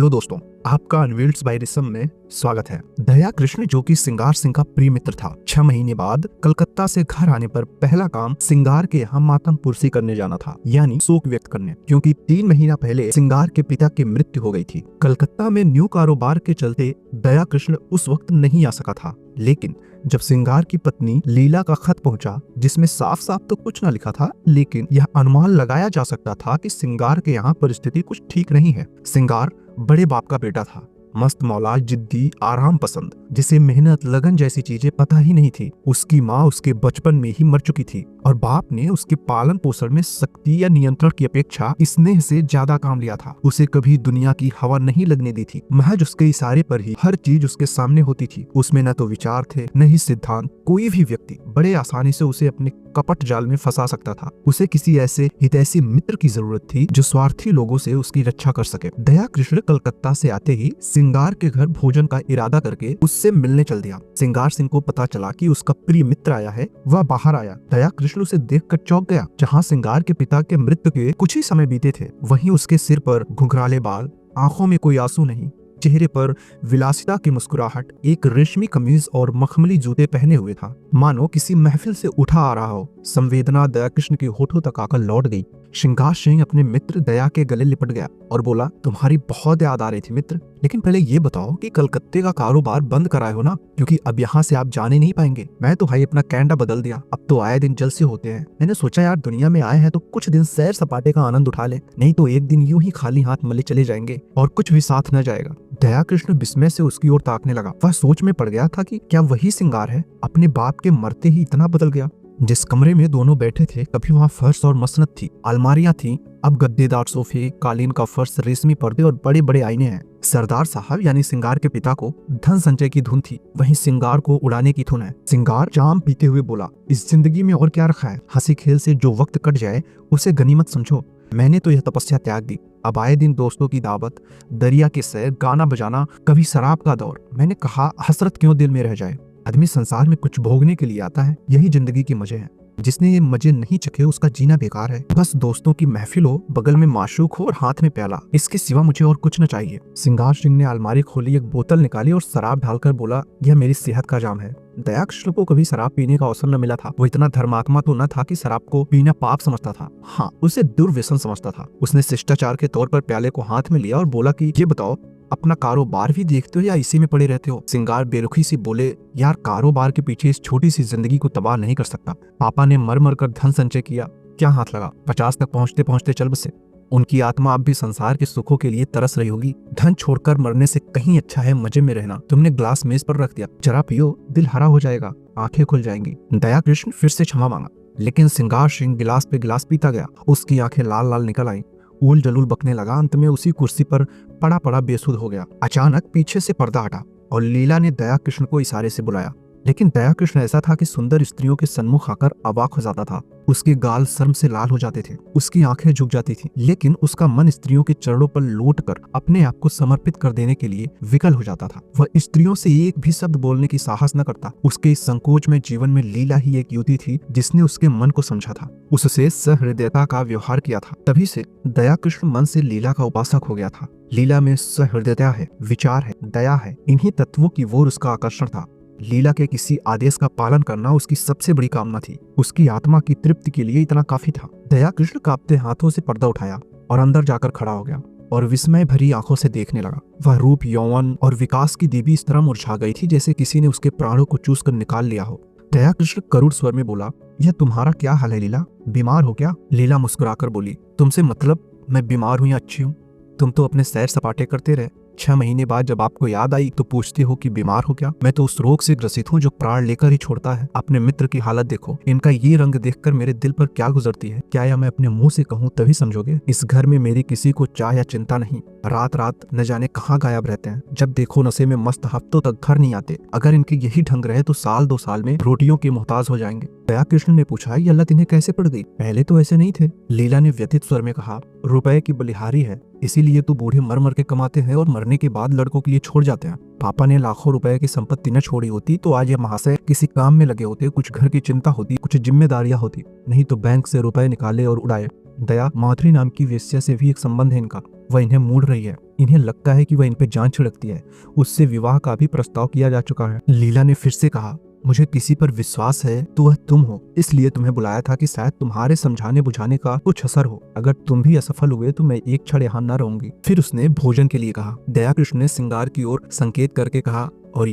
Hello दोस्तों, आपका अनवील्ड्स bye रिसम में स्वागत है। दया कृष्ण जो कि सिंगार सिंह का प्रिय मित्र था, 6 महीने बाद कलकत्ता से घर आने पर पहला काम सिंगार के यहाँ मातम पुरसी करने जाना था, यानी शोक व्यक्त करने, क्योंकि 3 महीना पहले सिंगार के पिता की मृत्यु हो गई थी। कलकत्ता में न्यू कारोबार के चलते दया कृष्ण उस वक्त नहीं आ सका था, लेकिन जब सिंगार की पत्नी लीला का खत पहुंचा, जिसमें साफ साफ तो कुछ न लिखा था, लेकिन यह अनुमान लगाया जा सकता था कि सिंगार के यहाँ परिस्थिति कुछ ठीक नहीं है। सिंगार बड़े बाप का बेटा था, मस्त मौला, जिद्दी, आराम पसंद, जिसे मेहनत लगन जैसी चीजें पता ही नहीं थी। उसकी माँ उसके बचपन में ही मर चुकी थी और बाप ने उसके पालन पोषण में सख्ती या नियंत्रण की अपेक्षा स्नेह से ज्यादा काम लिया था। उसे कभी दुनिया की हवा नहीं लगने दी थी। महज उसके इशारे पर ही हर चीज उसके सामने होती थी। उसमें न तो विचार थे न ही सिद्धांत। कोई भी व्यक्ति बड़े आसानी से उसे अपने कपट जाल में फंसा सकता था। उसे किसी ऐसे हितैषी मित्र की जरूरत थी जो स्वार्थी लोगों से उसकी रक्षा कर सके। दया कृष्ण कलकत्ता से आते ही सिंगार के घर भोजन का इरादा करके उससे मिलने चल दिया। सिंगार सिंह को पता चला कि उसका प्रिय मित्र आया है। वह बाहर आया। दया कृष्ण उसे देखकर चौंक गया। जहाँ सिंगार के पिता के मृत्यु के कुछ ही समय बीते थे, वहीं उसके सिर पर घुंघराले बाल, आंखों में कोई आंसू नहीं, चेहरे पर विलासिता की मुस्कुराहट, एक रेशमी कमीज और मखमली जूते पहने हुए था, मानो किसी महफिल से उठा आ रहा हो। संवेदना दया कृष्ण के होठों तक आकर लौट गई। सिंगार सिंह अपने मित्र दया के गले लिपट गया और बोला, तुम्हारी बहुत याद आ रही थी मित्र, लेकिन पहले ये बताओ कि कलकत्ते का कारोबार बंद कराए हो ना, क्योंकि अब यहाँ से आप जाने नहीं पाएंगे। मैं तो भाई अपना कैंडा बदल दिया, अब तो आए दिन जलसे होते हैं। मैंने सोचा यार दुनिया में आए हैं तो कुछ दिन सैर सपाटे का आनंद उठा ले, नहीं तो एक दिन यूं ही खाली हाथ मले चले जाएंगे और कुछ भी साथ न जाएगा। दया कृष्ण विस्मय से उसकी ओर ताकने लगा। वह सोच में पड़ गया था कि क्या वही सिंगार है? अपने बाप के मरते ही इतना बदल गया। जिस कमरे में दोनों बैठे थे, कभी वहाँ फर्श और मसनद थी, अलमारियां थी, अब गद्देदार सोफे, कालीन का फर्श, रेशमी पर्दे और बड़े बड़े आईने हैं। सरदार साहब यानी सिंगार के पिता को धन संचय की धुन थी, वहीं सिंगार को उड़ाने की धुन है। सिंगार जाम पीते हुए बोला, इस जिंदगी में और क्या रखा है? हंसी खेल से जो वक्त कट जाए उसे गनीमत समझो। मैंने तो यह तपस्या त्याग दी। अब आए दिन दोस्तों की दावत, दरिया के सैर, गाना बजाना, कभी शराब का दौर। मैंने कहा हसरत क्यों दिल में रह जाए। आदमी संसार में कुछ भोगने के लिए आता है, यही जिंदगी के मजे हैं। जिसने ये मजे नहीं चखे उसका जीना बेकार है। बस दोस्तों की महफिल हो, बगल में माशूक हो और हाथ में प्याला, इसके सिवा मुझे और कुछ न चाहिए। सिंगार सिंह ने अलमारी खोली, एक बोतल निकाली और शराब ढालकर बोला, यह मेरी सेहत का जाम है। दया कृष्ण को कभी शराब पीने का अवसर न मिला था। वो इतना धर्मात्मा तो न था कि शराब को पीना पाप समझता था। हाँ, उसे दुर्व्यसन समझता था। उसने शिष्टाचार के तौर पर प्याले को हाथ में लिया और बोला कि ये बताओ, अपना कारोबार भी देखते हो या इसी में पड़े रहते हो? सिंगार बेरुखी से बोले, यार कारोबार के पीछे इस छोटी सी जिंदगी को तबाह नहीं कर सकता। पापा ने मर मर कर धन संचय किया, क्या हाथ लगा? 50 तक पहुंचते पहुंचते चल बसे। उनकी आत्मा अब भी संसार के सुखों के लिए तरस रही होगी। धन छोड़कर मरने से कहीं अच्छा है मजे में रहना। तुमने ग्लास मेज पर रख दिया, जरा पियो, दिल हरा हो जाएगा, आंखें खुल जाएंगी। दया कृष्ण फिर से क्षमा मांगा, लेकिन सिंगार सिंह गिलास पे गिलास पीता गया। उसकी आंखें लाल लाल निकल आई, उल जलूल बकने लगा। अंत में उसी कुर्सी पर पड़ा पड़ा बेसुध हो गया। अचानक पीछे से पर्दा हटा और लीला ने दया कृष्ण को इशारे से बुलाया, लेकिन दया कृष्ण ऐसा था कि सुंदर स्त्रियों के सन्मुख आकर अवाक हो जाता था। उसके गाल शर्म से लाल हो जाते थे, उसकी आंखें झुक जाती थी, लेकिन उसका मन स्त्रियों के चरणों पर लौटकर अपने आप को समर्पित कर देने के लिए विकल हो जाता था। वह स्त्रियों से एक भी शब्द बोलने की साहस न करता। उसके इस संकोच में जीवन में लीला ही एक युवती थी जिसने उसके मन को समझा था, उससे सहृदयता का व्यवहार किया था। तभी से दया कृष्ण मन से लीला का उपासक हो गया था। लीला में सहृदयता है, विचार है, दया है, इन्हीं तत्वों की ओर उसका आकर्षण था। लीला के किसी आदेश का पालन करना उसकी सबसे बड़ी कामना थी। उसकी आत्मा की तृप्ति के लिए इतना काफी था। दया कृष्ण कांपते हाथों से पर्दा उठाया और अंदर जाकर खड़ा हो गया और विस्मय भरी आंखों से देखने लगा। वह रूप, यौवन और विकास की देवी इस तरह मुरझा गई थी जैसे किसी ने उसके प्राणों को चूस कर निकाल लिया हो। दया कृष्ण करुण स्वर में बोला, यह तुम्हारा क्या हाल है लीला? बीमार हो क्या? लीला मुस्कुराकर बोली, तुमसे मतलब? मैं बीमार हूँ या अच्छी हूँ? तुम तो अपने सैर सपाटे करते रहे। 6 महीने बाद जब आपको याद आई तो पूछते हो कि बीमार हो क्या? मैं तो उस रोग से ग्रसित हूँ जो प्राण लेकर ही छोड़ता है। अपने मित्र की हालत देखो, इनका ये रंग देखकर मेरे दिल पर क्या गुजरती है। क्या यह मैं अपने मुंह से कहूँ तभी समझोगे? इस घर में मेरी किसी को चाह या चिंता नहीं। रात रात न जाने कहाँ गायब रहते हैं। जब देखो नशे में मस्त, हफ्तों तक घर नहीं आते। अगर इनके यही ढंग रहे तो साल 2 साल में रोटियों के मोहताज हो जाएंगे। दया कृष्ण ने पूछा, ये हालत इन्हें कैसे पड़ गई? पहले तो ऐसे नहीं थे। लीला ने व्यथित स्वर में कहा, रुपए की बलिहारी है, इसीलिए तो बूढ़े मर मर के कमाते हैं और मरने के बाद लड़कों के लिए छोड़ जाते हैं। पापा ने लाखों रुपए की संपत्ति न छोड़ी होती तो आज ये महाशय किसी काम में लगे होते, कुछ घर की चिंता होती, कुछ जिम्मेदारियां होती, नहीं तो बैंक से रुपए निकाले और उड़ाए। दया माधुरी नाम की वेश्या से भी एक संबंध है इनका। वह इन्हें मूड़ रही है। इन्हें लगता है कि वह इन पे जान छिड़कती है। उससे विवाह का भी प्रस्ताव किया जा चुका है। लीला ने फिर से कहा, मुझे किसी पर विश्वास है तो वह तुम हो, इसलिए तुम्हें बुलाया था कि शायद तुम्हारे समझाने बुझाने का कुछ असर हो। अगर तुम भी असफल हुए तो मैं एक क्षण यहाँ न रहूंगी। फिर उसने भोजन के लिए कहा। दया कृष्ण ने सिंगार की ओर संकेत करके कहा, और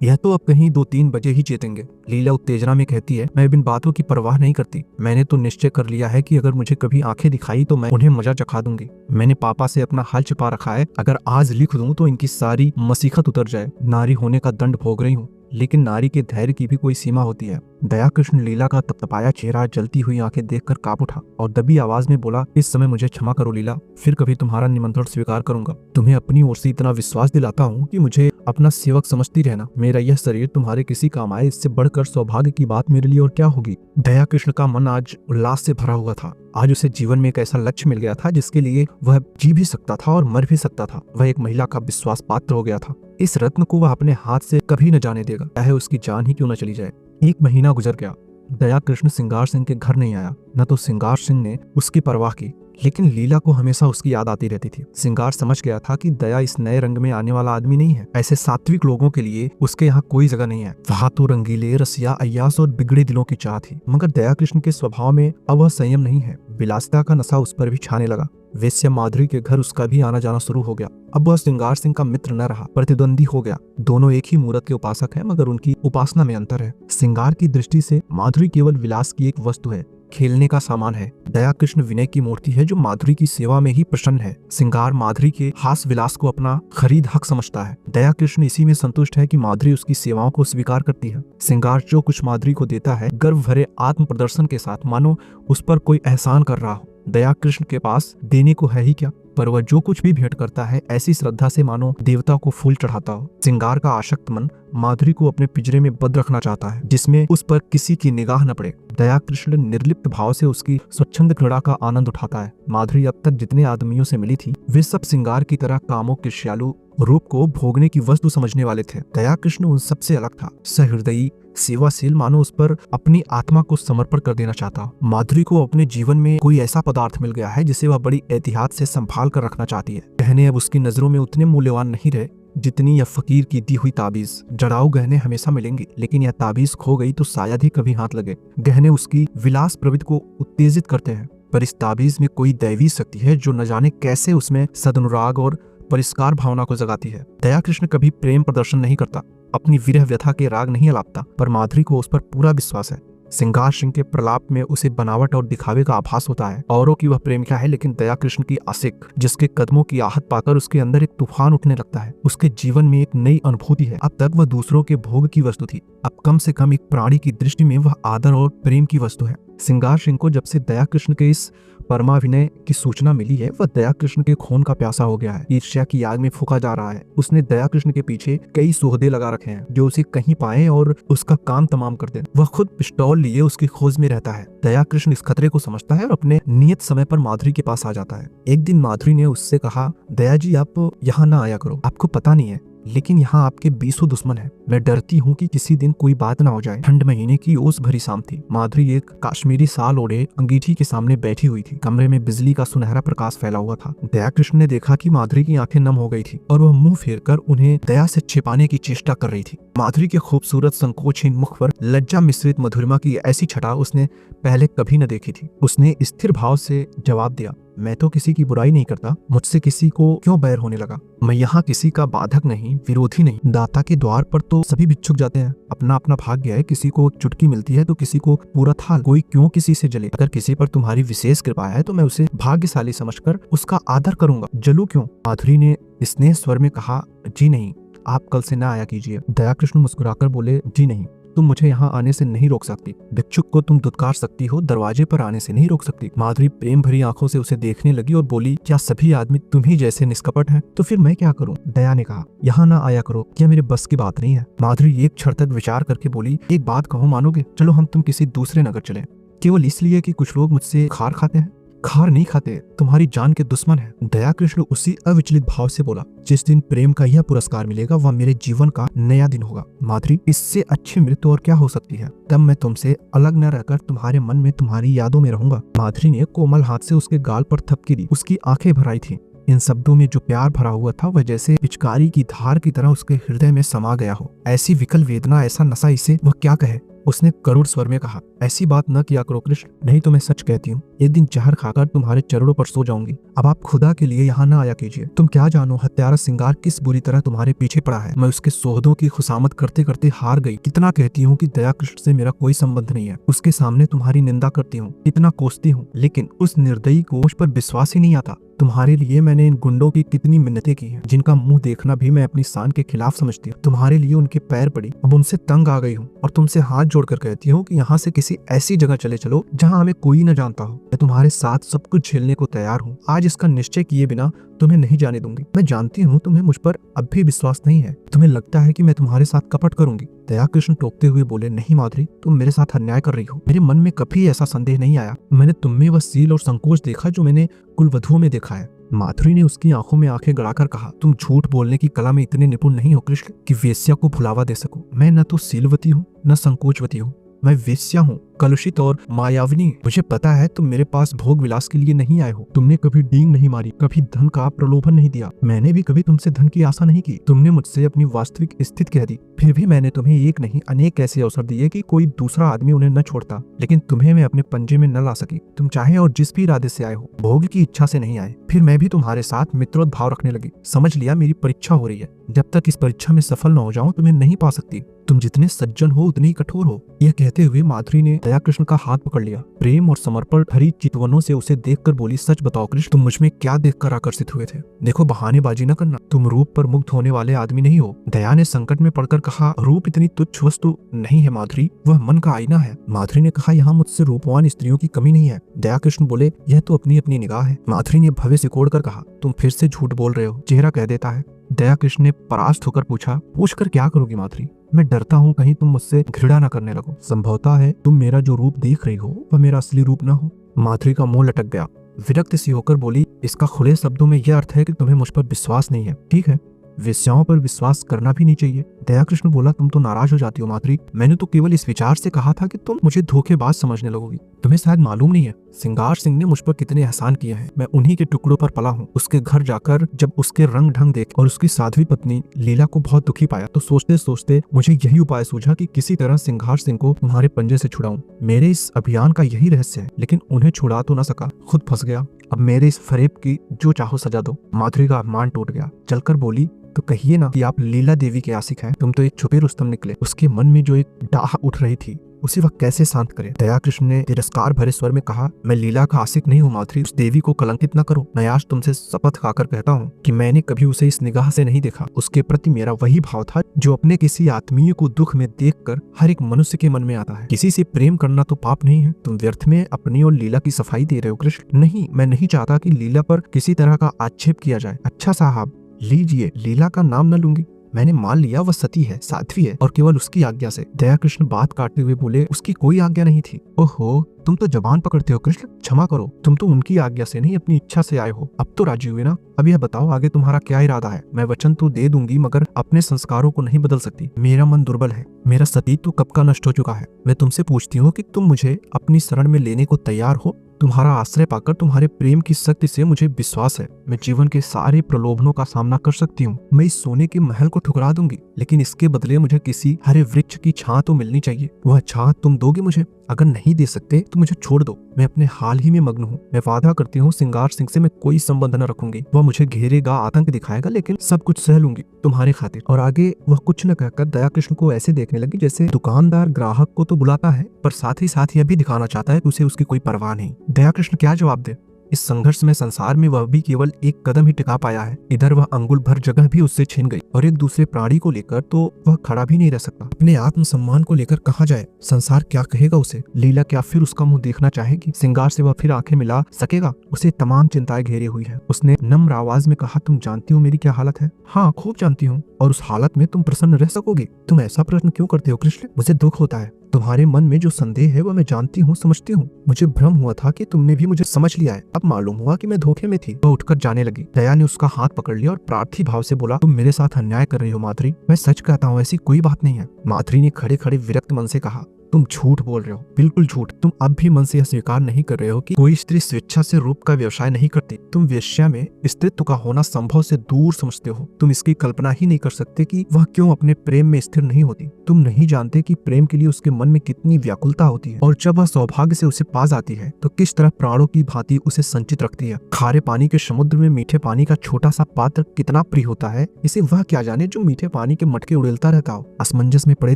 यह तो अब कहीं 2-3 बजे ही चेतेंगे। लीला उत्तेजना में कहती है, मैं इन बातों की परवाह नहीं करती। मैंने तो निश्चय कर लिया है कि अगर मुझे कभी आंखें दिखाई तो मैं उन्हें मजा चखा दूंगी। मैंने पापा से अपना हाल छिपा रखा है। अगर आज लिख दूं तो इनकी सारी मसीखत उतर जाए। नारी होने का दंड भोग रही हूँ, लेकिन नारी के धैर्य की भी कोई सीमा होती है। दया कृष्ण लीला का तपतपाया चेहरा, जलती हुई आंखें देखकर कांप उठा और दबी आवाज में बोला, इस समय मुझे क्षमा करो लीला, फिर कभी तुम्हारा निमंत्रण स्वीकार करूंगा। तुम्हें अपनी ओर से इतना विश्वास दिलाता हूँ कि मुझे अपना सेवक समझती रहना। मेरा यह शरीर तुम्हारे किसी काम आए, इससे बढ़कर सौभाग्य की बात मेरे लिए और क्या होगी। दया कृष्ण का मन आज उल्लास से भरा हुआ था। आज उसे जीवन में एक ऐसा लक्ष्य मिल गया था जिसके लिए वह जी भी सकता था और मर भी सकता था। वह एक महिला का विश्वास पात्र हो गया था। इस रत्न को वह अपने हाथ से कभी न जाने देगा, चाहे उसकी जान ही क्यों न चली जाए। 1 महीना गुजर गया। दया कृष्ण सिंगार सिंह के घर नहीं आया। न तो सिंगार सिंह ने उसकी परवाह की, लेकिन लीला को हमेशा उसकी याद आती रहती थी। सिंगार समझ गया था कि दया इस नए रंग में आने वाला आदमी नहीं है। ऐसे सात्विक लोगों के लिए उसके यहाँ कोई जगह नहीं है। वहाँ तो रंगीले, रसिया, अय्यास और बिगड़े दिलों की चाह थी। मगर दया कृष्ण के स्वभाव में अब वह संयम नहीं है। विलासिता का नशा उस पर भी छाने लगा। वेश्या माधुरी के घर उसका भी आना जाना शुरू हो गया। अब वह सिंगार सिंह का मित्र न रहा, प्रतिद्वंदी हो गया। दोनों एक ही मूर्त के उपासक हैं, मगर उनकी उपासना में अंतर है। सिंगार की दृष्टि से माधुरी केवल विलास की एक वस्तु है, खेलने का सामान है। दया कृष्ण विनय की मूर्ति है जो माधुरी की सेवा में ही प्रसन्न है। सिंगार माधुरी के हास विलास को अपना खरीद हक समझता है। दया कृष्ण इसी में संतुष्ट है कि माधुरी उसकी सेवाओं को स्वीकार करती है। सिंगार जो कुछ माधुरी को देता है, गर्व भरे आत्म प्रदर्शन के साथ, मानो उस पर कोई एहसान कर रहा हो। दया कृष्ण के पास देने को है ही क्या, पर वह जो कुछ भी भेंट करता है ऐसी श्रद्धा से मानो देवता को फूल चढ़ाता हो। सिंगार का आसक्त मन माधुरी को अपने पिंजरे में बंद रखना चाहता है, जिसमें उस पर किसी की निगाह न पड़े। दया कृष्ण निर्लिप्त भाव से उसकी स्वच्छंद क्रीड़ा का आनंद उठाता है। माधुरी अब तक जितने आदमियों से मिली थी, वे सब सिंगार की तरह कामों के श्यालु रूप को भोगने की वस्तु समझने वाले थे। दया कृष्ण उन सबसे अलग था, सहृदयी, सेवाशील, मानो उस पर अपनी आत्मा को समर्पण कर देना चाहता। माधुरी को अपने जीवन में कोई ऐसा पदार्थ मिल गया है जिसे वह बड़ी एहतियात से संभाल कर रखना चाहती है। गहने अब उसकी नजरों में उतने मूल्यवान नहीं रहे जितनी यह फकीर की दी हुई ताबीज। जड़ाऊ गहने हमेशा मिलेंगे, लेकिन यह ताबीज खो गई तो शायद ही कभी हाथ लगे। गहने उसकी विलास प्रवृत्ति को उत्तेजित करते हैं, पर इस ताबीज में कोई दैवी शक्ति है जो न जाने कैसे उसमें सदनुराग और परिष्कार भावना को जगाती है। दया कृष्ण कभी प्रेम प्रदर्शन नहीं करता, अपनी विरह व्यथा के राग नहीं अलापता, पर माधुरी को उस पर पूरा विश्वास है। सिंगार सिंह के प्रलाप में उसे बनावट और दिखावे का आभास होता है। औरों की वह प्रेमिका है, लेकिन दया कृष्ण की आशिक, जिसके कदमों की आहट पाकर उसके अंदर एक तूफान उठने लगता है। उसके जीवन में एक नई अनुभूति है। अब तक वह दूसरों के भोग की वस्तु थी, अब कम से कम एक प्राणी की दृष्टि में वह आदर और प्रेम की वस्तु है। सिंगार सिंह को जब से दया कृष्ण के इस परमाभिनय की सूचना मिली है, वह दया कृष्ण के खून का प्यासा हो गया है। ईर्ष्या की आग में फूंका जा रहा है। उसने दया कृष्ण के पीछे कई सोहदे लगा रखे हैं जो उसे कहीं पाए और उसका काम तमाम कर दे। वह खुद पिस्तौल लिए उसकी खोज में रहता है। दया कृष्ण इस खतरे को समझता है और अपने नियत समय पर माधुरी के पास आ जाता है। एक दिन माधुरी ने उससे कहा, दया जी आप यहाँ न आया करो, आपको पता नहीं है, लेकिन यहाँ आपके 20 दुश्मन हैं। मैं डरती हूँ कि किसी दिन कोई बात ना हो जाए। ठंड महीने की ओस भरी शाम थी। माधुरी एक काश्मीरी साल ओढ़े अंगीठी के सामने बैठी हुई थी। कमरे में बिजली का सुनहरा प्रकाश फैला हुआ था। दया कृष्ण ने देखा कि माधुरी की आंखें नम हो गई थी और वह मुंह फेरकर उन्हें दया से छिपाने की चेष्टा कर रही थी। माधुरी के खूबसूरत संकोचहीन मुख पर लज्जा मिश्रित मधुरिमा की ऐसी छटा उसने पहले कभी न देखी थी। उसने स्थिर भाव से जवाब दिया, मैं तो किसी की बुराई नहीं करता, मुझसे किसी को क्यों बैर होने लगा। मैं यहाँ किसी का बाधक नहीं, विरोधी नहीं। दाता के द्वार पर तो सभी भिक्षुक जाते हैं। अपना अपना भाग्य है, किसी को चुटकी मिलती है तो किसी को पूरा थाल। कोई क्यों किसी से जले। अगर किसी पर तुम्हारी विशेष कृपा है तो मैं उसे भाग्यशाली समझकर उसका आदर करूंगा। जलू क्यों? माधुरी ने स्नेह स्वर में कहा, जी नहीं, आप कल से न आया कीजिए। दया कृष्ण मुस्कुराकर बोले, जी नहीं, तुम मुझे यहाँ आने से नहीं रोक सकती। भिक्षुक को तुम दुत्कार सकती हो, दरवाजे पर आने से नहीं रोक सकती। माधुरी प्रेम भरी आंखों से उसे देखने लगी और बोली, क्या सभी आदमी तुम ही जैसे निष्कपट हैं? तो फिर मैं क्या करूं? दया ने कहा, यहाँ ना आया करो, क्या मेरे बस की बात नहीं है? माधुरी एक क्षण तक विचार करके बोली, एक बात कहो, मानोगे? चलो हम तुम किसी दूसरे नगर चले, केवल इसलिए कि कुछ लोग मुझसे खार खाते हैं। खार नहीं खाते, तुम्हारी जान के दुश्मन है। दया कृष्ण उसी अविचलित भाव से बोला, जिस दिन प्रेम का यह पुरस्कार मिलेगा वह मेरे जीवन का नया दिन होगा। माधुरी, इससे अच्छी मृत्यु और क्या हो सकती है? तब मैं तुमसे अलग न रहकर तुम्हारे मन में, तुम्हारी यादों में रहूंगा। माधुरी ने कोमल हाथ से उसके गाल पर थपकी दी। उसकी आंखें भर आई थी। इन शब्दों में जो प्यार भरा हुआ था वह जैसे पिचकारी की धार की तरह उसके हृदय में समा गया हो। ऐसी विकल वेदना, ऐसा नशा, इसे वह क्या कहे। उसने करुण स्वर में कहा, ऐसी बात न किया करो कृष्ण, नहीं तो मैं सच कहती हूँ एक दिन जहर खाकर तुम्हारे चरणों पर सो जाऊंगी। अब आप खुदा के लिए यहाँ न आया कीजिए। तुम क्या जानो हत्यारा सिंगार किस बुरी तरह तुम्हारे पीछे पड़ा है। मैं उसके सोहदों की खुशामद करते करते हार गई। कितना कहती हूँ कि दया कृष्ण से मेरा कोई संबंध नहीं है। उसके सामने तुम्हारी निंदा करती हूँ, इतना कोसती हूँ, लेकिन उस निर्दयी को मुझ पर विश्वास ही नहीं आता। तुम्हारे लिए मैंने इन गुंडों की कितनी मिन्नतें की हैं, जिनका मुंह देखना भी मैं अपनी शान के खिलाफ समझती हूँ। तुम्हारे लिए उनके पैर पड़ी, अब उनसे तंग आ गई हूँ और तुमसे हाथ जोड़कर कहती हूँ कि यहाँ से किसी ऐसी जगह चले चलो जहाँ हमें कोई न जानता हो। मैं तुम्हारे साथ सब कुछ झेलने को तैयार हूँ। आज इसका निश्चय किए बिना तुम्हें नहीं जाने दूंगी। मैं जानती हूँ तुम्हें मुझ पर अब भी विश्वास नहीं है। तुम्हें लगता है कि मैं तुम्हारे साथ कपट करूंगी। दया कृष्ण टोकते हुए बोले, नहीं माधुरी, तुम मेरे साथ अन्याय कर रही हो। मेरे मन में कभी ऐसा संदेह नहीं आया। मैंने तुम में वह सील और संकोच देखा जो मैंने कुलवधुओं में देखा है। माधुरी ने उसकी आंखों में आंखें गड़ाकर कहा, तुम झूठ बोलने की कला में इतने निपुण नहीं हो कृष्ण कि वेश्या को भुलावा दे सको। मैं न तो सीलवती हूँ न संकोचवती हूँ, मैं वेश्या हूँ, कलुषित और मायाविनी। मुझे पता है तुम मेरे पास भोग विलास के लिए नहीं आए हो। तुमने कभी डींग नहीं मारी, कभी धन का प्रलोभन नहीं दिया। मैंने भी कभी तुमसे धन की आशा नहीं की। तुमने मुझसे अपनी वास्तविक स्थिति कह दी, फिर भी मैंने तुम्हें एक नहीं अनेक ऐसे अवसर दिए कि कोई दूसरा आदमी उन्हें न छोड़ता, लेकिन तुम्हें मैं अपने पंजे में न ला सकी। तुम चाहे और जिस भी इरादे से आए हो, भोग की इच्छा से नहीं आए। फिर मैं भी तुम्हारे साथ मित्रोद्भाव भाव रखने लगी। समझ लिया मेरी परीक्षा हो रही है। जब तक इस परीक्षा में सफल न हो जाऊं तुम्हें नहीं पा सकती। तुम जितने सज्जन हो उतने ही कठोर हो। यह कहते हुए माधुरी ने दया कृष्ण का हाथ पकड़ लिया। प्रेम और समर्पण भरी चितवनों से उसे देखकर बोली, सच बताओ कृष्ण, तुम मुझ में क्या देखकर आकर्षित हुए थे। देखो बहानेबाजी न करना, तुम रूप पर मुग्ध होने वाले आदमी नहीं हो। दया ने संकट में पड़कर कहा, रूप इतनी तुच्छ वस्तु नहीं है माधुरी, वह मन का आईना है। माधुरी ने कहा, यहाँ मुझसे रूपवान स्त्रियों की कमी नहीं है। दया कृष्ण बोले, यह तो अपनी अपनी निगाह है। माधुरी ने भव्य सिकोड़ कर कहा, तुम फिर से झूठ बोल रहे हो, चेहरा कह देता है। दया कृष्ण ने परास्त होकर पूछा, पूछकर क्या करोगी माधुरी? मैं डरता हूँ कहीं तुम मुझसे घृणा न करने लगो। संभवतः है तुम मेरा जो रूप देख रही हो वह मेरा असली रूप न हो। माधुरी का मुंह लटक गया। विरक्त सी होकर बोली, इसका खुले शब्दों में यह अर्थ है कि तुम्हें मुझ पर विश्वास नहीं है। ठीक है, वेश्याओं पर विश्वास करना भी नहीं चाहिए। दया कृष्ण बोला, तुम तो नाराज हो जाती हो माधुरी। मैंने तो केवल इस विचार से कहा था कि तुम मुझे धोखेबाज समझने लगोगी। तुम्हें शायद मालूम नहीं है सिंगार सिंह ने मुझ पर कितने एहसान किए हैं। मैं उन्हीं के टुकड़ों पर पला हूँ। उसके घर जाकर जब उसके रंग ढंग देख और उसकी साध्वी पत्नी लीला को बहुत दुखी पाया तो सोचते सोचते मुझे यही उपाय सूझा कि किसी तरह सिंगार सिंह को तुम्हारे पंजे से छुड़ाऊं। मेरे इस अभियान का यही रहस्य है, लेकिन उन्हें छुड़ा तो न सका, खुद फंस गया। अब मेरे इस फरेब की जो चाहो सजा दो। माधुरी का अपमान टूट गया। चलकर बोली, तो कहिए ना कि आप लीला देवी के आशिक हैं। तुम तो एक छुपे रुस्तम निकले। उसके मन में जो एक डाह उठ रही थी उसी वक्त कैसे शांत करे। दया कृष्ण ने तिरस्कार भरे स्वर में कहा, मैं लीला का आशिक नहीं हूँ माधुरी, उस देवी को कलंकित न करो। मैं आज तुमसे शपथ खाकर कहता हूँ कि मैंने कभी उसे इस निगाह से नहीं देखा। उसके प्रति मेरा वही भाव था जो अपने किसी आत्मीय को दुख में देखकर हर एक मनुष्य के मन में आता है। किसी से प्रेम करना तो पाप नहीं है। तुम व्यर्थ में अपनी और लीला की सफाई दे रहे हो कृष्ण। नहीं, मैं नहीं चाहता कि लीला पर किसी तरह का आक्षेप किया जाए। अच्छा साहब, लीजिए, लीला का नाम न लूंगी। मैंने मान लिया वह सती है, साध्वी है और केवल उसकी आज्ञा से। दया कृष्ण बात काटते हुए बोले, उसकी कोई आज्ञा नहीं थी। ओहो, तुम तो जबान पकड़ते हो कृष्ण, क्षमा करो। तुम तो उनकी आज्ञा से नहीं अपनी इच्छा से आए हो। अब तो राजी हुए ना? अब यह बताओ आगे तुम्हारा क्या इरादा है? मैं वचन तो दे दूंगी मगर अपने संस्कारों को नहीं बदल सकती। मेरा मन दुर्बल है, मेरा सतीत्व कब का नष्ट हो चुका है। मैं तुमसे पूछती हूँ कि तुम मुझे अपनी शरण में लेने को तैयार हो? तुम्हारा आश्रय पाकर तुम्हारे प्रेम की शक्ति से मुझे विश्वास है मैं जीवन के सारे प्रलोभनों का सामना कर सकती हूँ। मैं इस सोने के महल को ठुकरा दूंगी, लेकिन इसके बदले मुझे किसी हरे वृक्ष की छां तो मिलनी चाहिए। वह छां तुम दोगे मुझे? अगर नहीं दे सकते तो मुझे छोड़ दो। मैं अपने हाल ही में मग्न हूँ। मैं वादा करती हूँ सिंगार सिंह से मैं कोई संबंध न रखूंगी। वह मुझे घेरेगा, आतंक दिखाएगा, लेकिन सब कुछ सह लूंगी तुम्हारे खातिर। और आगे वह कुछ न कहकर दया कृष्ण को ऐसे देखने लगी जैसे दुकानदार ग्राहक को तो बुलाता है पर साथ ही साथ यह भी दिखाना चाहता है कि उसे उसकी कोई परवाह नहीं। दया कृष्ण क्या जवाब दे? इस संघर्ष में संसार में वह भी केवल एक कदम ही टिका पाया है। इधर वह अंगुल भर जगह भी उससे छीन गई और एक दूसरे प्राणी को लेकर तो वह खड़ा भी नहीं रह सकता। अपने आत्म सम्मान को लेकर कहाँ जाए? संसार क्या कहेगा उसे? लीला क्या फिर उसका मुंह देखना चाहेगी? सिंगार से वह फिर आंखें मिला सकेगा? उसे तमाम चिंताएं घेरे हुई है। उसने नम्र आवाज में कहा, तुम जानती हो मेरी क्या हालत है? हाँ, खूब जानती हूँ। और उस हालत में तुम प्रसन्न रह सकोगी? तुम ऐसा प्रश्न क्यों करते हो कृष्ण? मुझे दुख होता है। तुम्हारे मन में जो संदेह है वह मैं जानती हूँ, समझती हूँ। मुझे भ्रम हुआ था कि तुमने भी मुझे समझ लिया है। अब मालूम हुआ कि मैं धोखे में थी। वह उठकर जाने लगी। दया ने उसका हाथ पकड़ लिया और प्रार्थी भाव से बोला, तुम मेरे साथ अन्याय कर रही हो माधुरी। मैं सच कहता हूँ ऐसी कोई बात नहीं है। माधुरी ने खड़े खड़े विरक्त मन से कहा, तुम झूठ बोल रहे हो, बिल्कुल झूठ। तुम अब भी मन से यह स्वीकार नहीं कर रहे हो कि कोई स्त्री स्वेच्छा से रूप का व्यवसाय नहीं करती। तुम वेश्या में स्त्रीत्व का होना संभव से दूर समझते हो। तुम इसकी कल्पना ही नहीं कर सकते कि वह क्यों अपने प्रेम में स्थिर नहीं होती। तुम नहीं जानते कि प्रेम के लिए उसके मन में कितनी व्याकुलता होती है, और जब वह सौभाग्य से उसे पा जाती है तो किस तरह प्राणों की भांति उसे संचित रखती है। खारे पानी के समुद्र में मीठे पानी का छोटा सा पात्र कितना प्रिय होता है, इसे वह क्या जाने जो मीठे पानी के मटके उड़ेलता रहता हो। असमंजस में पड़े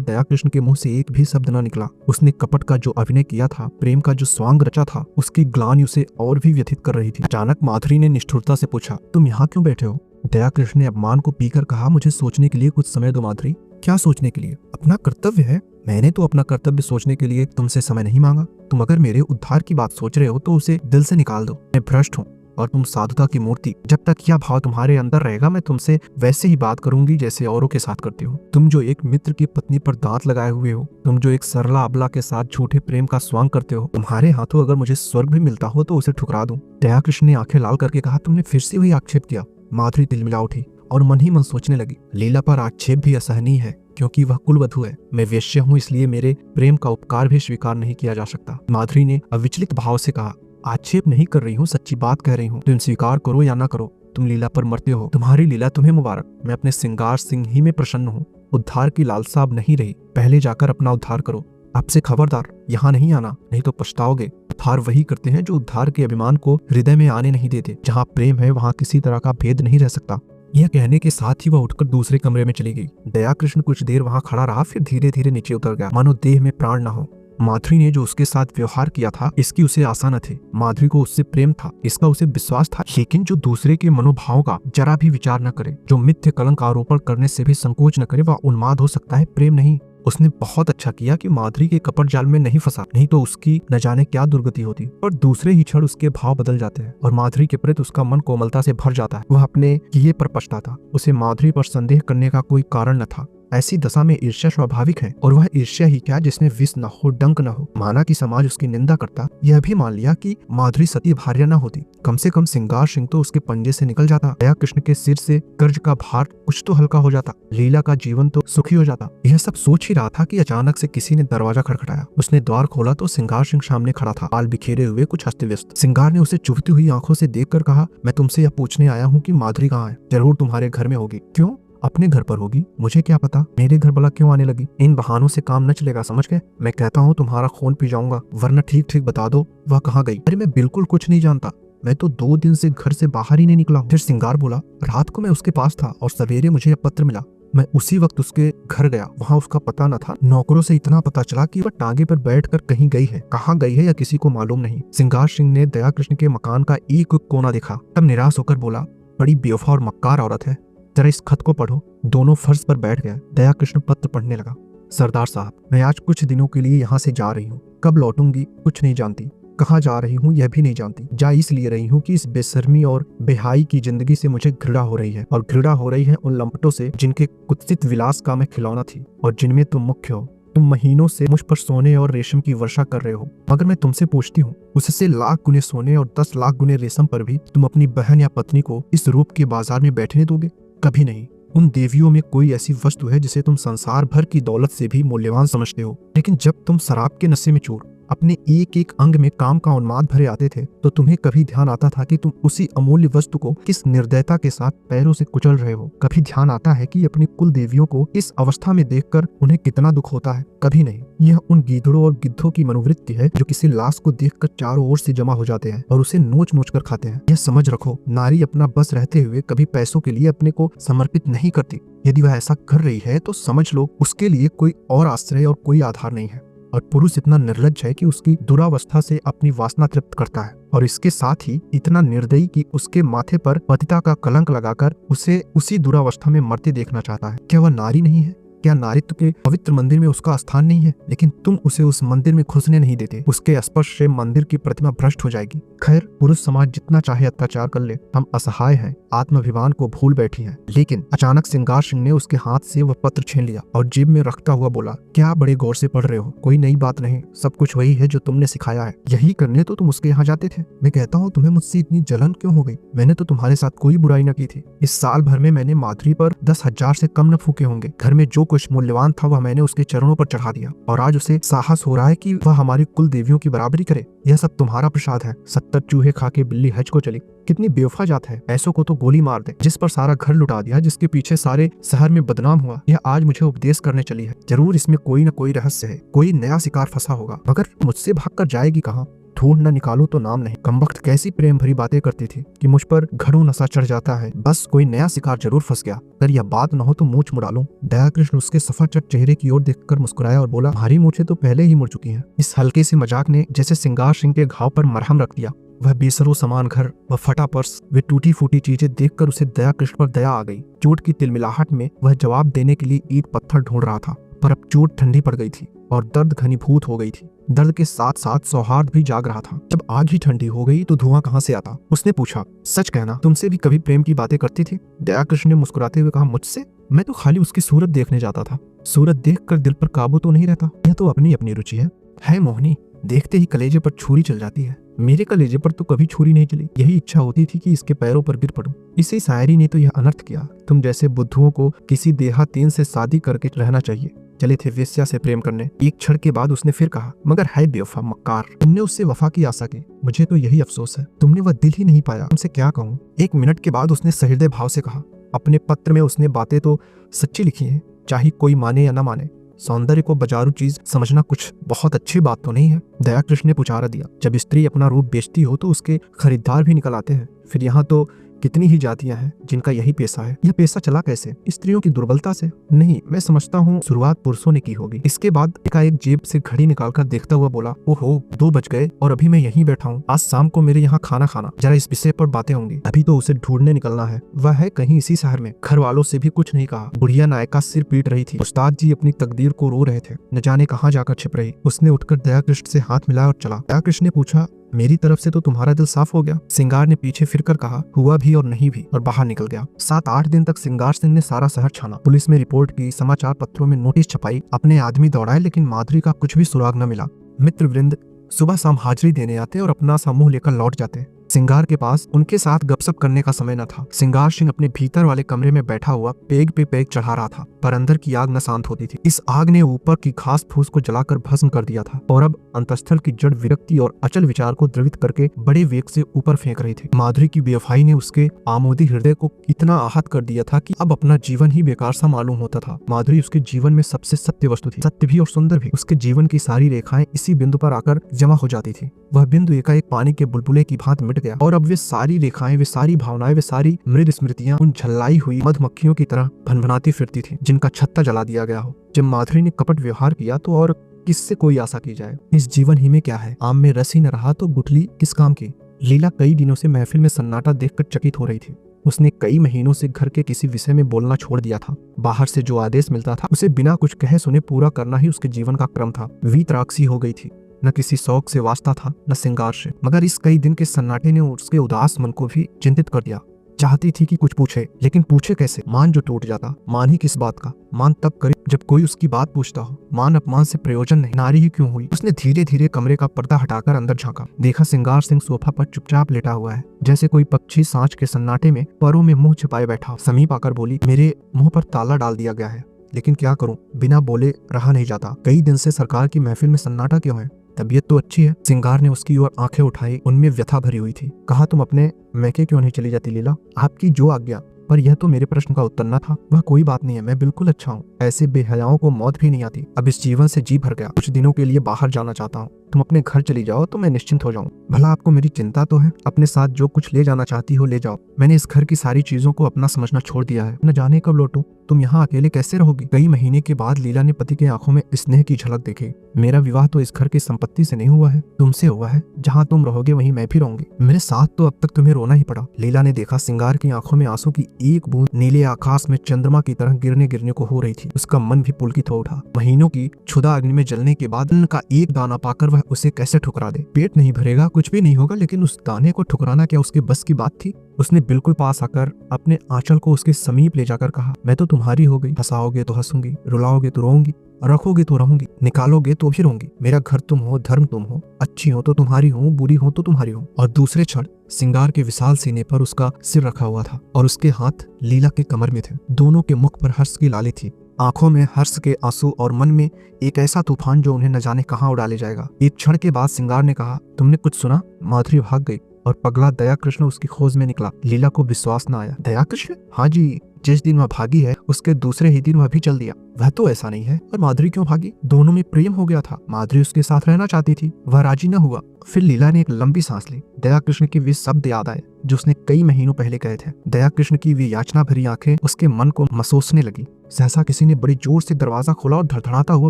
दया कृष्ण के मुंह से एक भी शब्द न निकला। उसने कपट का जो अभिनय किया था, प्रेम का जो स्वांग रचा था, उसकी ग्लानि उसे और भी व्यथित कर रही थी। अचानक माधुरी ने निष्ठुरता से पूछा, तुम यहाँ क्यों बैठे हो? दया कृष्ण ने अपमान को पीकर कहा, मुझे सोचने के लिए कुछ समय दो माधुरी। क्या सोचने के लिए? अपना कर्तव्य है। मैंने तो अपना कर्तव्य सोचने के लिए तुमसे समय नहीं मांगा। तुम अगर मेरे उद्धार की बात सोच रहे हो तो उसे दिल से निकाल दो। मैं भ्रष्ट हूँ और तुम साधुता की मूर्ति। जब तक यह भाव तुम्हारे अंदर रहेगा मैं तुमसे वैसे ही बात करूंगी जैसे औरों के साथ करती हो। तुम जो एक मित्र की पत्नी पर दांत लगाए हुए हो, तुम जो एक सरला अबला के साथ झूठे प्रेम का स्वांग करते हो, तुम्हारे हाथों अगर मुझे स्वर्ग भी मिलता हो तो उसे ठुकरा दूं। दया कृष्ण ने आंखें लाल करके कहा, तुमने फिर से वही आक्षेप किया। माधुरी तिलमिला उठी और मन ही मन सोचने लगी, लीला पर आक्षेप भी असहनीय है क्योंकि वह कुलवधू है। मैं वेश्या हूँ, इसलिए मेरे प्रेम का उपकार भी स्वीकार नहीं किया जा सकता। माधुरी ने अविचलित भाव से कहा, आक्षेप नहीं कर रही हूँ, सच्ची बात कह रही हूँ। तुम स्वीकार करो या ना करो, तुम लीला पर मरते हो। तुम्हारी लीला तुम्हें मुबारक। मैं अपने सिंगार सिंह ही में प्रसन्न हूँ। उद्धार की लालसा अब नहीं रही। पहले जाकर अपना उद्धार करो। अब से खबरदार, यहाँ नहीं आना, नहीं तो पछताओगे। उद्धार वही करते हैं जो उद्धार के अभिमान को हृदय में आने नहीं देते। जहाँ प्रेम है वहाँ किसी तरह का भेद नहीं रह सकता। यह कहने के साथ ही वह उठकर दूसरे कमरे में चली गई। दया कृष्ण कुछ देर वहाँ खड़ा रहा, फिर धीरे धीरे नीचे उतर गया, मानो देह में प्राण न हो। माधुरी ने जो उसके साथ व्यवहार किया था, इसकी उसे आशा न थी। माधुरी को उससे प्रेम था, इसका उसे विश्वास था, लेकिन जो दूसरे के मनोभाव का जरा भी विचार न करे, जो मिथ्य कलंक आरोपण करने से भी संकोच न करे, वह उन्माद हो सकता है, प्रेम नहीं। उसने बहुत अच्छा किया कि माधुरी के कपट जाल में नहीं फंसा, नहीं तो उसकी न जाने क्या दुर्गति होती। और दूसरे ही क्षण उसके भाव बदल जाते हैं और माधुरी के प्रति उसका मन कोमलता से भर जाता है। वह अपने किए पर पछताता। उसे माधुरी पर संदेह करने का कोई कारण न था। ऐसी दशा में ईर्ष्या स्वाभाविक है, और वह ईर्ष्या ही क्या जिसमें विष न हो, डंक न हो। माना कि समाज उसकी निंदा करता, यह भी मान लिया कि माधुरी सती भार्या न होती, कम से कम सिंगार सिंह तो उसके पंजे से निकल जाता। दया कृष्ण के सिर से कर्ज का भार कुछ तो हल्का हो जाता, लीला का जीवन तो सुखी हो जाता। यह सब सोच ही रहा था कि अचानक से किसी ने दरवाजा खटखटाया। उसने द्वार खोला तो सिंगार सिंह सामने खड़ा था, बाल बिखेरे हुए, कुछ अस्त व्यस्त। सिंगार ने उसे चुभती हुई आंखों से देखकर कहा, मैं तुमसे यह पूछने आया हूँ कि माधुरी कहाँ है? जरूर तुम्हारे घर में होगी। क्यों? अपने घर पर होगी, मुझे क्या पता मेरे घर भला क्यों आने लगी? इन बहानों से काम न चलेगा, समझ गए? मैं कहता हूँ तुम्हारा खून पी जाऊंगा, वरना ठीक ठीक बता दो वह कहाँ गई। अरे मैं बिल्कुल कुछ नहीं जानता, मैं तो 2 दिन से घर से बाहर ही नहीं निकला हूँ। फिर सिंगार बोला, रात को मैं उसके पास था और सवेरे मुझे यह पत्र मिला। मैं उसी वक्त उसके घर गया, वहाँ उसका पता न था। नौकरों से इतना पता चला कि वह टांगे पर बैठकर कहीं गई है, कहाँ गई है या किसी को मालूम नहीं। सिंगार सिंह ने दया कृष्ण के मकान का एक कोना देखा, तब निराश होकर बोला, बड़ी बेवफा और मक्कार औरत है, जरा इस खत को पढ़ो। दोनों फर्श पर बैठ गए। दया कृष्ण पत्र पढ़ने लगा। सरदार साहब, मैं आज कुछ दिनों के लिए यहाँ से जा रही हूँ, कब लौटूंगी कुछ नहीं जानती, कहाँ जा रही हूँ यह भी नहीं जानती। जा इसलिए रही हूँ कि इस बेशर्मी और बेहाई की जिंदगी से मुझे घृणा हो रही है, और घृणा हो रही है उन लंपटों से जिनके कुत्सित विलास का मैं खिलौना थी और जिनमें तुम मुख्य हो। तुम महीनों से मुझ पर सोने और रेशम की वर्षा कर रहे हो, मगर मैं तुमसे पूछती हूँ, उससे लाख गुने सोने और 10 लाख गुने रेशम पर भी तुम अपनी बहन या पत्नी को इस रूप के बाजार में बैठने दोगे? कभी नहीं। उन देवियों में कोई ऐसी वस्तु है जिसे तुम संसार भर की दौलत से भी मूल्यवान समझते हो, लेकिन जब तुम शराब के नशे में चूर अपने एक एक अंग में काम का उन्माद भरे आते थे, तो तुम्हें कभी ध्यान आता था कि तुम उसी अमूल्य वस्तु को किस निर्दयता के साथ पैरों से कुचल रहे हो? कभी ध्यान आता है कि अपनी कुल देवियों को इस अवस्था में देखकर उन्हें कितना दुख होता है? कभी नहीं। यह उन गीदड़ों और गिद्धों की मनोवृत्ति है जो किसी लाश को देखकर चारों ओर से जमा हो जाते हैं और उसे नोच नोच कर खाते हैं। यह समझ रखो, नारी अपना बस रहते हुए कभी पैसों के लिए अपने को समर्पित नहीं करती। यदि वह ऐसा कर रही है तो समझ लो उसके लिए कोई और आश्रय और कोई आधार नहीं है। और पुरुष इतना निर्लज्ज है कि उसकी दुरावस्था से अपनी वासना तृप्त करता है, और इसके साथ ही इतना निर्दयी कि उसके माथे पर पतिता का कलंक लगाकर उसे उसी दुरावस्था में मरते देखना चाहता है। क्या वह नारी नहीं है? क्या नारित्व के पवित्र मंदिर में उसका स्थान नहीं है? लेकिन तुम उसे उस मंदिर में घुसने नहीं देते। उसके स्पर्श से मंदिर की प्रतिमा भ्रष्ट हो जाएगी। खैर, पुरुष समाज जितना चाहे अत्याचार कर ले, हम असहाय हैं, आत्माभिमान को भूल बैठी हैं। लेकिन अचानक सिंगार सिंह ने उसके हाथ से वह पत्र छीन लिया और जेब में रखता हुआ बोला, क्या बड़े गौर से पढ़ रहे हो? कोई नई बात नहीं, सब कुछ वही है जो तुमने सिखाया है। यही करने तो तुम उसके यहाँ जाते थे। मैं कहता हूँ, तुम्हें मुझसे इतनी जलन क्यों हो गई? मैंने तो तुम्हारे साथ कोई बुराई न की थी। इस साल भर में मैंने माधुरी पर 10,000 से कम न फूके होंगे। घर में जो कुछ मूल्यवान था वह मैंने उसके चरणों पर चढ़ा दिया और आज उसे साहस हो रहा है कि वह हमारी कुल देवियों की बराबरी करे। यह सब तुम्हारा प्रसाद है। 70 चूहे खा के बिल्ली हज को चली। कितनी बेवफा जात है। ऐसों को तो गोली मार दे। जिस पर सारा घर लुटा दिया, जिसके पीछे सारे शहर में बदनाम हुआ, यह आज मुझे उपदेश करने चली है। जरूर इसमें कोई न कोई रहस्य है, कोई नया शिकार फंसा होगा, मगर मुझसे भागकर जाएगी कहाँ? ढूंढ न निकालू तो नाम नहीं। कमबख्त कैसी प्रेम भरी बातें करती थी कि मुझ पर घड़ों नशा चढ़ जाता है। बस कोई नया शिकार जरूर फंस गया। अगर यह बात न हो तो मूंछ मुड़ा लूं। दया कृष्ण उसके सफाचट चेहरे की ओर देखकर मुस्कुराया और बोला, हमारी मूंछें तो पहले ही मुड़ चुकी हैं। इस हल्के से मजाक ने जैसे सिंगार सिंह के घाव पर मरहम रख दिया। वह बेसरो समान घर, वह फटा पर्स, वे टूटी फूटी चीजें देखकर उसे दया कृष्ण पर दया आ गई। चोट की तिलमिलाहट में वह जवाब देने के लिए ईंट पत्थर ढूंढ रहा था, पर अब चोट ठंडी पड़ गई थी और दर्द घनीभूत हो गई थी। दर्द के साथ साथ सौहार्द भी जाग रहा था। जब आग ही ठंडी हो गई तो धुआं कहाँ से आता? उसने पूछा, सच कहना, तुमसे भी कभी प्रेम की बातें करती थी? दया कृष्ण ने मुस्कुराते हुए कहा, मुझसे? मैं तो खाली उसकी सूरत देखने जाता था। सूरत देखकर दिल पर काबू तो नहीं रहता। यह तो अपनी अपनी रुचि है मोहिनी। देखते ही कलेजे पर छुरी चल जाती है। मेरे कलेजे पर तो कभी छुरी नहीं चली। यही इच्छा होती थी कि इसके पैरों पर गिर पड़ूं। इसी शायरी ने तो यह अनर्थ किया। तुम जैसे बुद्धुओं को किसी देहातीन से शादी करके रहना चाहिए। चले थे वेश्या से प्रेम करने। एक क्षण के बाद उसने फिर कहा, मगर है बेवफा मक्कार, तुमने उससे वफा की आशा की। मुझे तो यही अफसोस है, तुमने वह दिल ही नहीं पाया। तुमसे क्या कहूँ? 1 मिनट के बाद उसने सहृदय भाव से कहा, अपने पत्र में उसने बातें तो सच्ची लिखी हैं, चाहे कोई माने या न माने। सौंदर्य को बाजारू चीज समझना कुछ बहुत अच्छी बात तो नहीं है। दया कृष्ण ने पुचारा दिया, जब स्त्री अपना रूप बेचती हो तो उसके खरीदार भी निकल आते हैं। फिर यहाँ तो कितनी ही जातियां हैं जिनका यही पेशा है। यह पेशा चला कैसे? स्त्रियों की दुर्बलता से? नहीं, मैं समझता हूँ शुरुआत पुरुषों ने की होगी। इसके बाद एकाएक जेब से घड़ी निकालकर देखता हुआ बोला, ओहो 2 बज गए और अभी मैं यहीं बैठा हूँ। आज शाम को मेरे यहाँ खाना खाना, जरा इस विषय पर बातें होंगी। अभी तो उसे ढूंढने निकलना है। वह है कहीं इसी शहर में। घर वालों से भी कुछ नहीं कहा। बुढ़िया नायिका सिर पीट रही थी। उस्ताद जी अपनी तकदीर को रो रहे थे, न जाने कहाँ जाकर छिप रही। उसने उठकर दया कृष्ण से हाथ मिलाया और चला। दया कृष्ण ने पूछा, मेरी तरफ से तो तुम्हारा दिल साफ हो गया? सिंगार ने पीछे फिरकर कहा, हुआ भी और नहीं भी, और बाहर निकल गया। 7-8 दिन तक सिंगार सिंह ने सारा शहर छाना। पुलिस में रिपोर्ट की, समाचार पत्रों में नोटिस छपाई, अपने आदमी दौड़ाए, लेकिन माधुरी का कुछ भी सुराग न मिला। मित्र वृंद सुबह शाम हाजिरी देने आते और अपना सा मुंह लेकर लौट जाते। सिंगार के पास उनके साथ गपशप करने का समय न था। सिंगार सिंह अपने भीतर वाले कमरे में बैठा हुआ पेग पे पेग चढ़ा रहा था, पर अंदर की आग न शांत होती थी। इस आग ने ऊपर की घास फूस को जलाकर भस्म कर दिया था और अब अंतस्थल की जड़ विरक्ति और अचल विचार को द्रवित करके बड़े वेग से ऊपर फेंक रही थी। माधुरी की बेवफाई ने उसके आमोदी हृदय को इतना आहत कर दिया था कि अब अपना जीवन ही बेकार सा मालूम होता था। माधुरी उसके जीवन में सबसे सत्य वस्तु थी, सत्य भी और सुंदर भी। उसके जीवन की सारी रेखाएं इसी बिंदु पर आकर जमा हो जाती थी। वह बिंदु एकाएक पानी के बुलबुले की भांति मिट गया और अब वे सारी रेखाएं, वे सारी भावनाएं, वे सारी मृद स्मृतियां उन झल्लाई हुई मधुमक्खियों की तरह भनभनाती फिरती थी, जिनका छत्ता जला दिया गया हो। जब माधुरी ने कपट व्यवहार किया तो और किससे कोई आशा की जाए? इस जीवन ही में क्या है? आम में रस ही न रहा तो गुठली किस काम की? लीला कई दिनों से महफिल में सन्नाटा देखकर चकित हो रही थी। उसने कई महीनों से घर के किसी विषय में बोलना छोड़ दिया था। बाहर से जो आदेश मिलता था उसे बिना कुछ कहे सुने पूरा करना ही उसके जीवन का क्रम था। वीतराक्षी हो गई थी। न किसी शौक से वास्ता था, न श्रृंगार से, मगर इस कई दिन के सन्नाटे ने उसके उदास मन को भी चिंतित कर दिया। चाहती थी कि कुछ पूछे, लेकिन पूछे कैसे? मान जो टूट जाता। मान ही किस बात का? मान तब करे जब कोई उसकी बात पूछता हो। मान अपमान से प्रयोजन नहीं, नारी ही क्यों हुई? उसने धीरे धीरे कमरे का पर्दा हटाकर अंदर झांका। देखा सिंगार सिंह सोफा पर चुपचाप लेटा हुआ है, जैसे कोई पक्षी सांच के सन्नाटे में परों में मुंह छिपाए बैठा। समीप आकर बोली, मेरे मुंह पर ताला डाल दिया गया है, लेकिन क्या करूं, बिना बोले रहा नहीं जाता। कई दिन से सरकार की महफिल में सन्नाटा क्यों है? तबीयत तो अच्छी है। सिंगार ने उसकी ओर आंखें उठाई, उनमें व्यथा भरी हुई थी। कहा, तुम अपने मैके क्यों नहीं चली जाती लीला? आपकी जो आज्ञा। पर यह तो मेरे प्रश्न का उत्तर न था। वह कोई बात नहीं है, मैं बिल्कुल अच्छा हूँ। ऐसे बेहयाओं को मौत भी नहीं आती। अब इस जीवन से जी भर गया। कुछ दिनों के लिए बाहर जाना चाहता हूँ। तुम अपने घर चली जाओ तो मैं निश्चिंत हो जाऊँ। भला आपको मेरी चिंता तो है? अपने साथ जो कुछ ले जाना चाहती हो ले जाओ। मैंने इस घर की सारी चीजों को अपना समझना छोड़ दिया है। न जाने कब लौटूं। तुम यहाँ अकेले कैसे रहोगी? कई महीने के बाद लीला ने पति की आंखों में स्नेह की झलक देखी। मेरा विवाह तो इस घर की संपत्ति से नहीं हुआ है, तुमसे हुआ है। जहाँ तुम रहोगे वहीं मैं भी रहूंगी। मेरे साथ तो अब तक तुम्हें रोना ही पड़ा। लीला ने देखा सिंगार की आंखों में आंसू की एक बूंद नीले आकाश में चंद्रमा की तरह गिरने गिरने को हो रही थी। उसका मन भी पुलकित हो उठा। महीनों की क्षुधा अग्नि में जलने के बाद अन्न का एक दाना पाकर वह उसे कैसे ठुकरा दे? पेट नहीं भरेगा, कुछ भी नहीं होगा, लेकिन उस दाने को ठुकराना क्या उसके बस की बात थी? उसने बिल्कुल पास आकर अपने आंचल को उसके समीप ले जाकर कहा, मैं तो तुम्हारी हो गई। हंसाओगे तो हंसूंगी, रुलाओगे तो रोऊंगी, रखोगे तो रहूंगी, निकालोगे तो भी रहूंगी। मेरा घर तुम हो, धर्म तुम हो। अच्छी हो तो तुम्हारी हो, बुरी हो तो तुम्हारी हो। और दूसरे क्षण सिंगार के विशाल सीने पर उसका सिर रखा हुआ था और उसके हाथ लीला के कमर में थे। दोनों के मुख पर हर्ष की लाली थी। आंखों में हर्ष के आंसू और मन में एक ऐसा तूफान जो उन्हें न जाने कहां उड़ा ले जाएगा। एक क्षण के बाद सिंगार ने कहा, तुमने कुछ सुना? माधुरी भाग गई और पगला दया कृष्ण उसकी खोज में निकला। लीला को विश्वास न आया। दया कृष्ण? हाँ जी, जिस दिन वह भागी है उसके दूसरे ही दिन वह भी चल दिया। वह तो ऐसा नहीं है। और माधुरी क्यों भागी? दोनों में प्रेम हो गया था। माधुरी उसके साथ रहना चाहती थी, वह राजी न हुआ। फिर लीला ने एक लंबी सांस ली। दया कृष्ण के वे शब्द याद आए जो उसने कई महीनों पहले कहे थे। दया कृष्ण की वे याचना भरी आंखें उसके मन को मसोसने लगी। सहसा किसी ने बड़ी जोर से दरवाजा खोला और धड़धड़ाता हुआ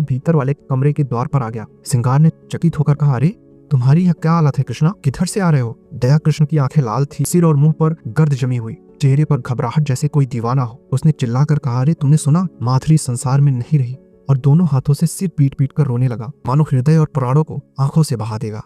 भीतर वाले कमरे के द्वार पर आ गया। सिंगार ने चकित होकर कहा, अरे तुम्हारी यह क्या हालत है कृष्णा? किधर से आ रहे हो? दया कृष्ण की आंखें लाल थी, सिर और मुंह पर गर्द जमी हुई, चेहरे पर घबराहट जैसे कोई दीवाना हो। उसने चिल्लाकर कहा, अरे तुमने सुना? माधुरी संसार में नहीं रही। और दोनों हाथों से सिर पीट पीट कर रोने लगा, मानो हृदय और प्राणों को आंखों से बहा देगा।